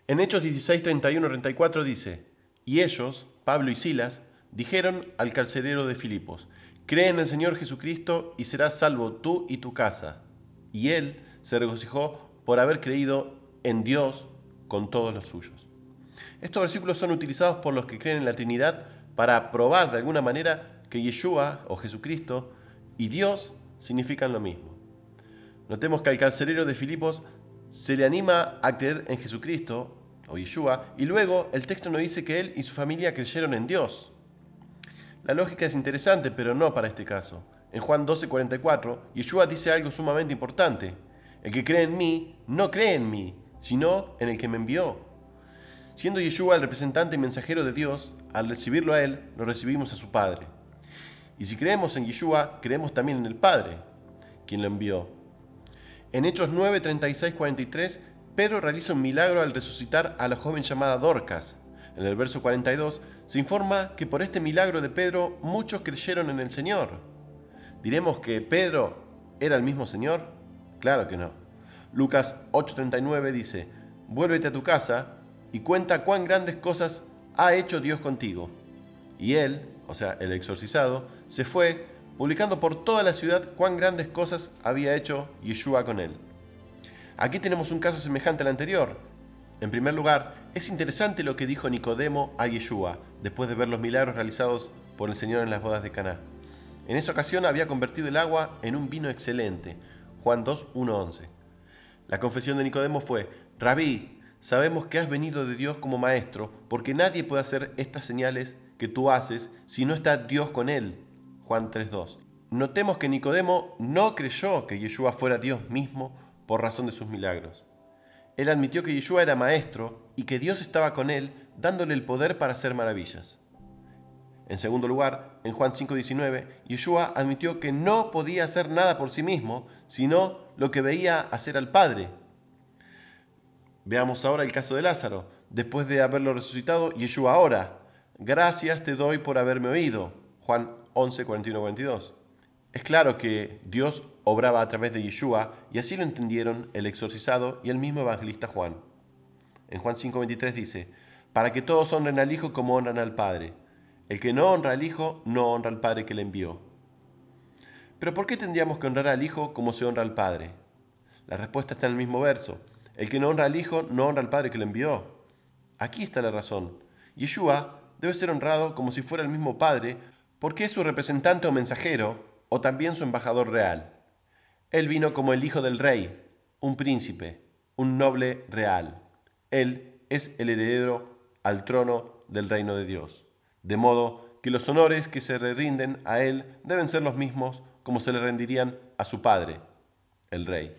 En Hechos 16, 31, 34 dice, y ellos, Pablo y Silas, dijeron al carcelero de Filipos, cree en el Señor Jesucristo y serás salvo tú y tu casa. Y él se regocijó por haber creído en Dios con todos los suyos. Estos versículos son utilizados por los que creen en la Trinidad para probar de alguna manera que Yeshua o Jesucristo y Dios significan lo mismo. Notemos que al carcelero de Filipos se le anima a creer en Jesucristo o Yeshua y luego el texto nos dice que él y su familia creyeron en Dios. La lógica es interesante, pero no para este caso. En Juan 12:44, Yeshua dice algo sumamente importante. El que cree en mí no cree en mí, sino en el que me envió. Siendo Yeshua el representante y mensajero de Dios, al recibirlo a él, lo recibimos a su Padre. Y si creemos en Yeshua, creemos también en el Padre, quien lo envió. En Hechos 9, 36, 43, Pedro realiza un milagro al resucitar a la joven llamada Dorcas. En el verso 42 se informa que por este milagro de Pedro muchos creyeron en el Señor. ¿Diremos que Pedro era el mismo Señor? Claro que no. Lucas 8:39 dice, vuélvete a tu casa y cuenta cuán grandes cosas ha hecho Dios contigo. Y él, o sea, el exorcizado, se fue, publicando por toda la ciudad cuán grandes cosas había hecho Yeshua con él. Aquí tenemos un caso semejante al anterior. En primer lugar, es interesante lo que dijo Nicodemo a Yeshua, después de ver los milagros realizados por el Señor en las bodas de Caná. En esa ocasión había convertido el agua en un vino excelente. Juan 2, 1-11. La confesión de Nicodemo fue, Rabí, sabemos que has venido de Dios como maestro, porque nadie puede hacer estas señales que tú haces si no está Dios con él. Juan 3:2. Notemos que Nicodemo no creyó que Yeshua fuera Dios mismo por razón de sus milagros. Él admitió que Yeshua era maestro y que Dios estaba con él, dándole el poder para hacer maravillas. En segundo lugar, en Juan 5:19, Yeshua admitió que no podía hacer nada por sí mismo, sino lo que veía hacer al Padre. Veamos ahora el caso de Lázaro. Después de haberlo resucitado, Yeshua ora, gracias te doy por haberme oído. Juan 11, 41, 42. Es claro que Dios obraba a través de Yeshua y así lo entendieron el exorcizado y el mismo evangelista Juan. En Juan 5:23 dice, para que todos honren al Hijo como honran al Padre. El que no honra al Hijo no honra al Padre que le envió. Pero ¿por qué tendríamos que honrar al Hijo como se honra al Padre? La respuesta está en el mismo verso. El que no honra al Hijo no honra al Padre que lo envió. Aquí está la razón. Yeshua debe ser honrado como si fuera el mismo Padre porque es su representante o mensajero o también su embajador real. Él vino como el hijo del rey, un príncipe, un noble real. Él es el heredero al trono del reino de Dios. De modo que los honores que se le rinden a él deben ser los mismos como se le rendirían a su padre, el rey.